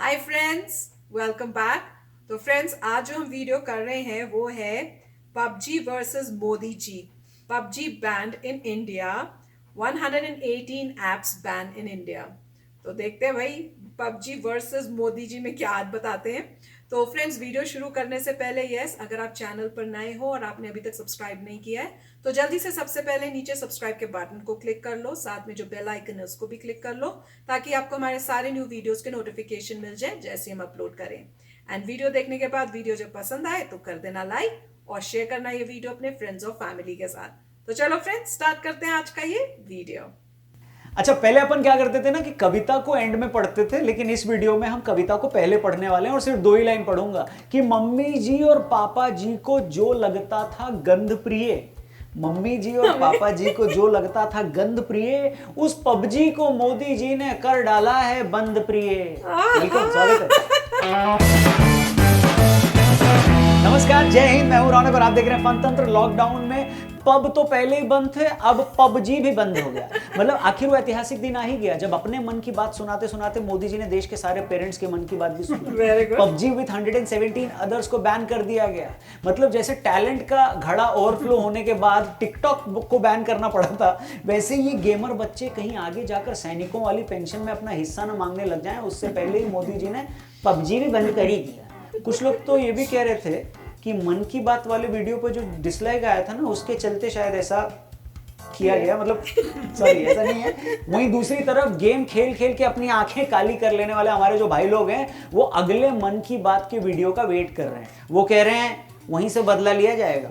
हाय friends, welcome back. तो friends, आज जो हम वीडियो कर रहे हैं वो है PUBG versus Modi ji. PUBG banned in India, 118 apps ban in India. तो देखते हैं भाई पबजी वर्सेस मोदी जी में क्या आज बताते हैं। तो फ्रेंड्स, वीडियो शुरू करने से पहले यस, अगर आप चैनल पर नए हो और आपने अभी तक सब्सक्राइब नहीं किया है तो जल्दी से सबसे पहले नीचे सब्सक्राइब के बटन को क्लिक कर लो, साथ में जो बेल आइकन है उसको भी क्लिक कर लो ताकि आपको हमारे सारे न्यू वीडियोस के नोटिफिकेशन मिल जाए जैसे हम अपलोड करें। एंड वीडियो देखने के बाद वीडियो जब पसंद आए तो कर देना लाइक और शेयर करना ये वीडियो अपने फ्रेंड्स और फैमिली के साथ। तो चलो फ्रेंड्स, स्टार्ट करते हैं आज का ये वीडियो। अच्छा, पहले अपन क्या करते थे ना कि कविता को एंड में पढ़ते थे, लेकिन इस वीडियो में हम कविता को पहले पढ़ने वाले हैं और सिर्फ दो ही लाइन पढ़ूंगा कि मम्मी जी और पापा जी को जो लगता था गंध प्रिय, मम्मी जी और पापा जी को जो लगता था गंध प्रिय, उस पबजी को मोदी जी ने कर डाला है बंद प्रिय। वेलकम, स्वागत है। नमस्कार, जय हिंद, मैं हूं रौनक और आप देख रहे हैं फनतंत्र। लॉकडाउन में पब तो पहले ही बंद थे, अब पबजी भी बंद हो गया। मतलब आखिर वो ऐतिहासिक दिन आ ही गया जब अपने मन की बात सुनाते सुनाते मोदी जी ने देश के सारे पेरेंट्स के मन की बात भी सुनी। पबजी विद 117 अदर्स को बैन कर दिया गया। मतलब जैसे टैलेंट का घड़ा ओवरफ्लो होने के बाद टिकटॉक को बैन करना पड़ा था, वैसे ये गेमर बच्चे कहीं आगे जाकर सैनिकों वाली पेंशन में अपना हिस्सा न मांगने लग जाएं, उससे पहले ही मोदी जी ने पबजी भी बंद कर ही दिया। कुछ लोग तो ये भी कह रहे थे कि मन की बात वाले वीडियो पर जो डिसलाइक आया था ना, उसके चलते शायद ऐसा किया गया। मतलब सॉरी, ऐसा नहीं है। वहीं दूसरी तरफ गेम खेल खेल के अपनी आंखें काली कर लेने वाले हमारे जो भाई लोग हैं, वो अगले मन की बात के वीडियो का वेट कर रहे हैं। वो कह रहे हैं वहीं से बदला लिया जाएगा।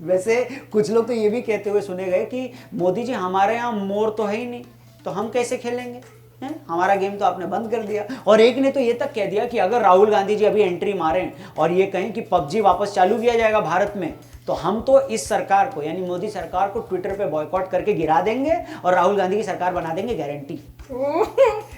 वैसे कुछ लोग तो ये भी कहते हुए सुने गए कि मोदी जी, हमारे यहाँ मोर तो है ही नहीं, तो हम कैसे खेलेंगे, हमारा गेम तो आपने बंद कर दिया। और एक ने तो ये तक कह दिया कि अगर राहुल गांधी जी अभी एंट्री मारें और ये कहें कि पबजी वापस चालू किया जाएगा भारत में, तो हम तो इस सरकार को यानी मोदी सरकार को ट्विटर पे बॉयकॉट करके गिरा देंगे और राहुल गांधी की सरकार बना देंगे, गारंटी।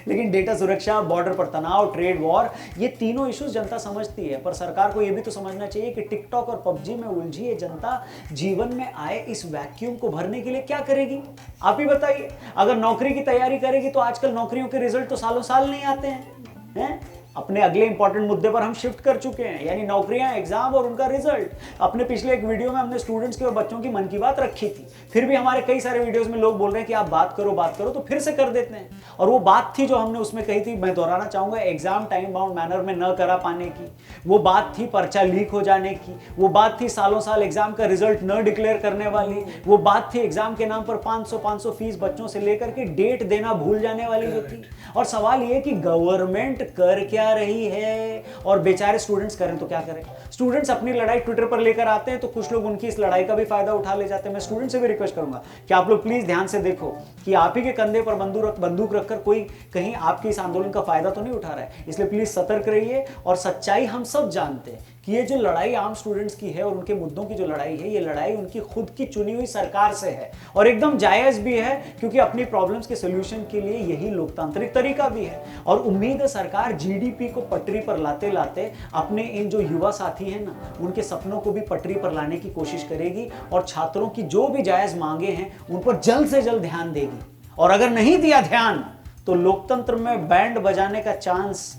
लेकिन डेटा सुरक्षा, बॉर्डर पर तनाव, ट्रेड वॉर, ये तीनों इश्यूज जनता समझती है, पर सरकार को ये भी तो समझना चाहिए कि टिकटॉक और पबजी में उलझी ये जनता जीवन में आए इस वैक्यूम को भरने के लिए क्या करेगी। आप ही बताइए। अगर नौकरी की तैयारी करेगी तो आजकल नौकरियों के रिजल्ट तो सालों साल नहीं आते हैं। अपने अगले इंपॉर्टेंट मुद्दे पर हम शिफ्ट कर चुके हैं, यानी नौकरियां, एग्जाम और उनका रिजल्ट। अपने पिछले एक वीडियो में हमने स्टूडेंट्स के और बच्चों की मन की बात रखी थी, फिर भी हमारे कई सारे वीडियोस में लोग बोल रहे हैं कि आप बात करो, तो फिर से कर देते हैं। और वो बात थी जो हमने उसमें कही थी, मैं दोहराना चाहूंगा, एग्जाम टाइम बाउंड मैनर में न करा पाने की। वो बात थी पर्चा लीक हो जाने की। वो बात थी सालों साल एग्जाम का रिजल्ट न डिक्लेयर करने वाली। वो बात थी एग्जाम के नाम पर 500 फीस बच्चों से लेकर के डेट देना भूल जाने वाली जो थी। और सवाल ये कि गवर्नमेंट कर क्या रही है और बेचारे स्टूडेंट्स करें तो क्या करें। स्टूडेंट्स अपनी लड़ाई ट्विटर पर लेकर आते हैं तो कुछ लोग उनकी इस लड़ाई का भी फायदा उठा ले जाते हैं। मैं स्टूडेंट से भी रिक्वेस्ट करूंगा कि आप लोग प्लीज ध्यान से देखो कि आप ही के कंधे पर बंदूक रखकर कोई कहीं आपके इस आंदोलन का फायदा तो नहीं उठा रहा है। इसलिए प्लीज सतर्क रहिए। और सच्चाई हम सब जानते हैं कि ये जो लड़ाई आम स्टूडेंट्स की है और उनके मुद्दों की जो लड़ाई है, ये लड़ाई उनकी खुद की चुनी हुई सरकार से है और एकदम जायज भी है, क्योंकि अपनी प्रॉब्लम्स के सोल्यूशन के लिए यही लोकतांत्रिक तरीका भी है। और उम्मीद है सरकार जीडीपी को पटरी पर लाते लाते अपने इन जो युवा साथी हैं ना, उनके सपनों को भी पटरी पर लाने की कोशिश करेगी और छात्रों की जो भी जायज मांगे हैं उन पर जल्द से जल्द ध्यान देगी। और अगर नहीं दिया ध्यान तो लोकतंत्र में बैंड बजाने का चांस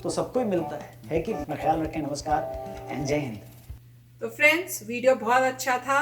तो सबको ही मिलता है कि। ख्याल रखें, नमस्कार एंड जय हिंद। तो फ्रेंड्स, वीडियो बहुत अच्छा था,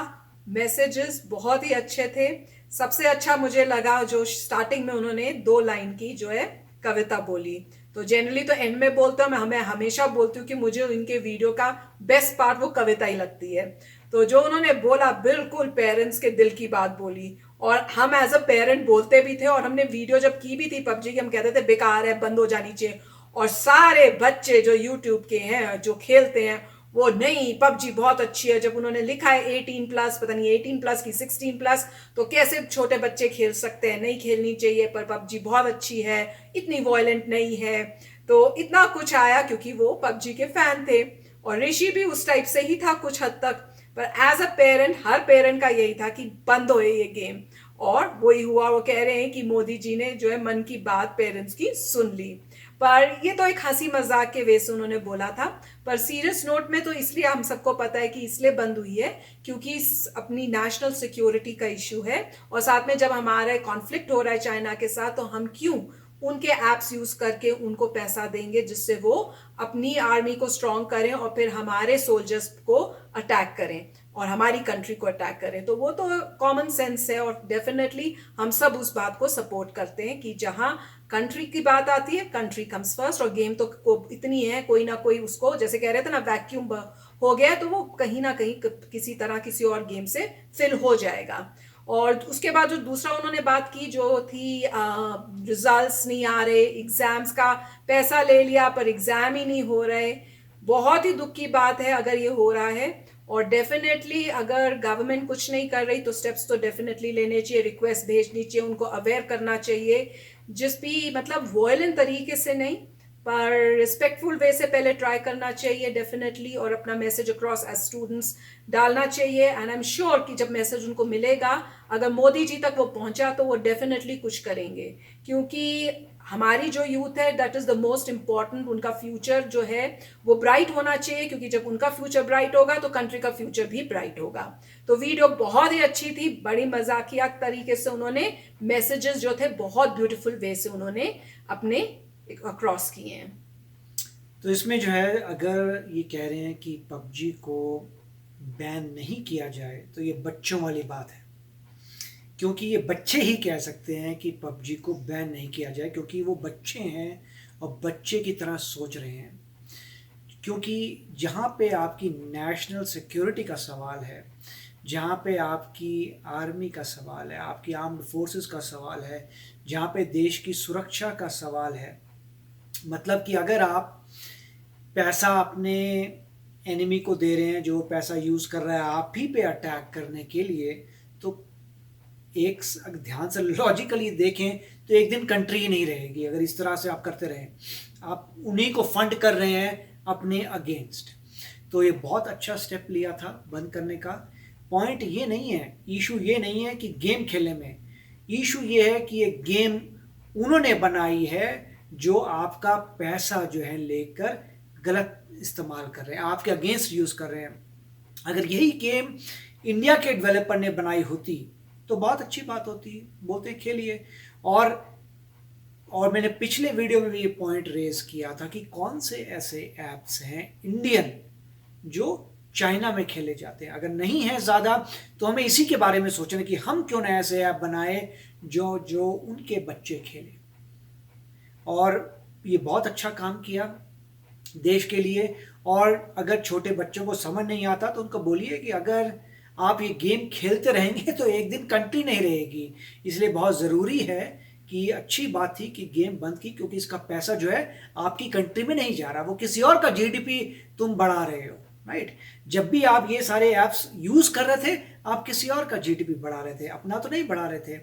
मैसेजेस बहुत ही अच्छे थे। सबसे अच्छा मुझे लगा जो स्टार्टिंग में उन्होंने 2 लाइन की जो है कविता बोली। तो जनरली तो एंड में बोलते हो, मैं हमेशा बोलती हूँ कि मुझे इनके वीडियो का बेस्ट पार्ट वो कविता ही लगती है। तो जो उन्होंने बोला, बिल्कुल पेरेंट्स के दिल की बात बोली। और हम एज अ पेरेंट बोलते भी थे और हमने वीडियो जब की भी थी पबजी की, हम कहते थे बेकार है, बंद हो जानी चाहिए। और सारे बच्चे जो यूट्यूब के हैं जो खेलते हैं वो, नहीं पबजी बहुत अच्छी है। जब उन्होंने लिखा है 18+, पता नहीं 18+ की 16+, तो कैसे छोटे बच्चे खेल सकते हैं, नहीं खेलनी चाहिए, पर पबजी बहुत अच्छी है, इतनी वॉयलेंट नहीं है। तो इतना कुछ आया क्योंकि वो पबजी के फैन थे। और ऋषि भी उस टाइप से ही था कुछ हद तक। पर एज अ पेरेंट, हर पेरेंट का यही था कि बंद हो ये गेम, और वही हुआ। वो कह रहे हैं कि मोदी जी ने जो है मन की बात पेरेंट्स की सुन ली। पर ये तो एक हंसी मजाक के वे से उन्होंने बोला था। पर सीरियस नोट में तो इसलिए हम सबको पता है कि इसलिए बंद हुई है क्योंकि अपनी नेशनल सिक्योरिटी का इशू है। और साथ में जब हमारा कॉन्फ्लिक्ट हो रहा है चाइना के साथ, तो हम क्यों उनके एप्स यूज करके उनको पैसा देंगे, जिससे वो अपनी आर्मी को स्ट्रांग करें और फिर हमारे सोल्जर्स को अटैक करें और हमारी कंट्री को अटैक करें। तो वो तो कॉमन सेंस है और डेफिनेटली हम सब उस बात को सपोर्ट करते हैं कि जहां कंट्री की बात आती है, कंट्री कम्स फर्स्ट। और गेम तो इतनी है, कोई ना कोई उसको, जैसे कह रहे थे ना, वैक्यूम हो गया है, तो वो कहीं ना कहीं किसी तरह किसी और गेम से फिल हो जाएगा। और उसके बाद जो दूसरा उन्होंने बात की जो थी, रिजल्ट्स नहीं आ रहे, एग्जाम्स का पैसा ले लिया पर एग्जाम ही नहीं हो रहे। बहुत ही दुख की बात है अगर ये हो रहा है। और डेफिनेटली अगर गवर्नमेंट कुछ नहीं कर रही तो स्टेप्स तो डेफिनेटली लेने चाहिए, रिक्वेस्ट भेजनी चाहिए, उनको अवेयर करना चाहिए, जिस भी मतलब वॉयलेंट तरीके से नहीं पर रिस्पेक्टफुल वे से पहले ट्राई करना चाहिए डेफिनेटली, और अपना मैसेज अक्रॉस एज स्टूडेंट्स डालना चाहिए। एंड आई एम श्योर कि जब मैसेज उनको मिलेगा, अगर मोदी जी तक वो पहुंचा तो वो डेफिनेटली कुछ करेंगे, क्योंकि हमारी जो यूथ है that is the most important. उनका फ्यूचर जो है वो ब्राइट होना चाहिए, क्योंकि जब उनका फ्यूचर ब्राइट होगा तो कंट्री का फ्यूचर भी ब्राइट होगा। तो वीडियो बहुत ही अच्छी थी, बड़ी मजाकिया तरीके से उन्होंने मैसेजेस जो थे बहुत ब्यूटीफुल वे से उन्होंने अपने अक्रॉस किए हैं। तो इसमें जो है, अगर ये कह रहे हैं कि पबजी को बैन नहीं किया जाए तो ये बच्चों वाली बात है, क्योंकि ये बच्चे ही कह सकते हैं कि पबजी को बैन नहीं किया जाए, क्योंकि वो बच्चे हैं और बच्चे की तरह सोच रहे हैं। क्योंकि जहाँ पे आपकी नेशनल सिक्योरिटी का सवाल है, जहाँ पे आपकी आर्मी का सवाल है, आपकी आर्म्ड फोर्सेस का सवाल है, जहाँ पे देश की सुरक्षा का सवाल है, मतलब कि अगर आप पैसा अपने एनिमी को दे रहे हैं, जो पैसा यूज़ कर रहा है आप ही पे अटैक करने के लिए, तो एक ध्यान से लॉजिकली देखें तो एक दिन कंट्री ही नहीं रहेगी अगर इस तरह से आप करते रहें। आप उन्हीं को फंड कर रहे हैं अपने अगेंस्ट। तो ये बहुत अच्छा स्टेप लिया था बंद करने का। पॉइंट ये नहीं है, इशू ये नहीं है कि गेम खेलने में, इशू ये है कि ये गेम उन्होंने बनाई है जो आपका पैसा जो है लेकर गलत इस्तेमाल कर रहे हैं, आपके अगेंस्ट यूज़ कर रहे हैं। अगर यही गेम इंडिया के डेवलपर ने बनाई होती तो बहुत अच्छी बात होती, बोलते खेलिए। और मैंने पिछले वीडियो में भी ये पॉइंट रेज किया था कि कौन से ऐसे ऐप्स हैं इंडियन जो चाइना में खेले जाते हैं। अगर नहीं है ज़्यादा तो हमें इसी के बारे में सोचना कि हम क्यों ना ऐसे ऐप बनाए जो उनके बच्चे खेलें। और ये बहुत अच्छा काम किया देश के लिए। और अगर छोटे बच्चों को समझ नहीं आता तो उनको बोलिए कि अगर आप ये गेम खेलते रहेंगे तो एक दिन कंट्री नहीं रहेगी। इसलिए बहुत ज़रूरी है कि अच्छी बात थी कि गेम बंद की, क्योंकि इसका पैसा जो है आपकी कंट्री में नहीं जा रहा, वो किसी और का जीडीपी तुम बढ़ा रहे हो, राइट। जब भी आप ये सारे ऐप्स यूज़ कर रहे थे आप किसी और का जीडीपी बढ़ा रहे थे, अपना तो नहीं बढ़ा रहे थे।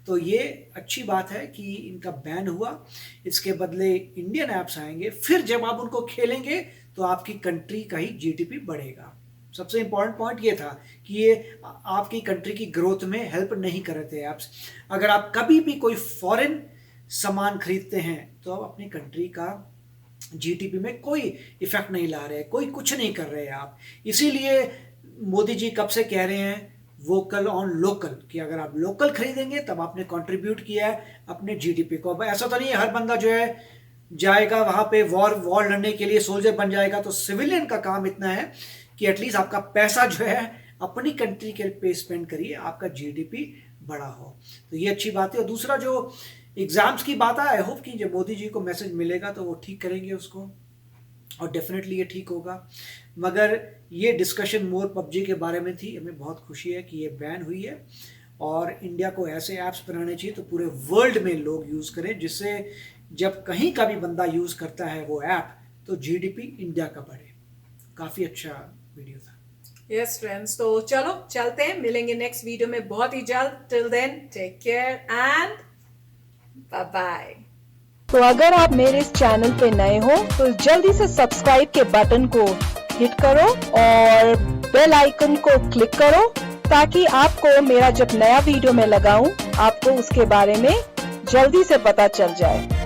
तो ये अच्छी बात है कि इनका बैन हुआ, इसके बदले इंडियन ऐप्स आएंगे। फिर जब आप उनको खेलेंगे तो आपकी कंट्री का ही जीडीपी बढ़ेगा। सबसे इम्पॉर्टेंट पॉइंट ये था कि ये आपकी कंट्री की ग्रोथ में हेल्प नहीं कर रहे थे ऐप्स। अगर आप कभी भी कोई फॉरेन सामान खरीदते हैं तो आप अपनी कंट्री का जीडीपी में कोई इफेक्ट नहीं ला रहे, कोई कुछ नहीं कर रहे आप। इसीलिए मोदी जी कब से कह रहे हैं वोकल ऑन लोकल, कि अगर आप लोकल खरीदेंगे तब आपने कंट्रीब्यूट किया है अपने जीडीपी को। अब ऐसा तो नहीं है हर बंदा जो है जाएगा वहाँ पे वॉर लड़ने के लिए सोल्जर बन जाएगा। तो सिविलियन का काम इतना है कि एटलीस्ट आपका पैसा जो है अपनी कंट्री के पे स्पेंड करिए, आपका जीडीपी बड़ा हो। तो ये अच्छी बात है। और दूसरा जो एग्जाम्स की बात है, आई होप कि जब मोदी जी को मैसेज मिलेगा तो वो ठीक करेंगे उसको, और डेफिनेटली ये ठीक होगा। मगर ये डिस्कशन मोर पबजी के बारे में थी। हमें बहुत खुशी है कि ये बैन हुई है और इंडिया को ऐसे ऐप्स बनाने चाहिए तो पूरे वर्ल्ड में लोग यूज़ करें, जिससे जब कहीं का भी बंदा यूज़ करता है वो ऐप तो जीडीपी इंडिया का बढ़े। काफ़ी अच्छा वीडियो था। यस फ्रेंड्स, तो चलो चलते हैं, मिलेंगे नेक्स्ट वीडियो में बहुत ही जल्द। Till then take care and bye bye. तो अगर आप मेरे इस चैनल पे नए हो तो जल्दी से सब्सक्राइब के बटन को हिट करो और बेल आइकन को क्लिक करो, ताकि आपको मेरा जब नया वीडियो मैं लगाऊं आपको उसके बारे में जल्दी से पता चल जाए।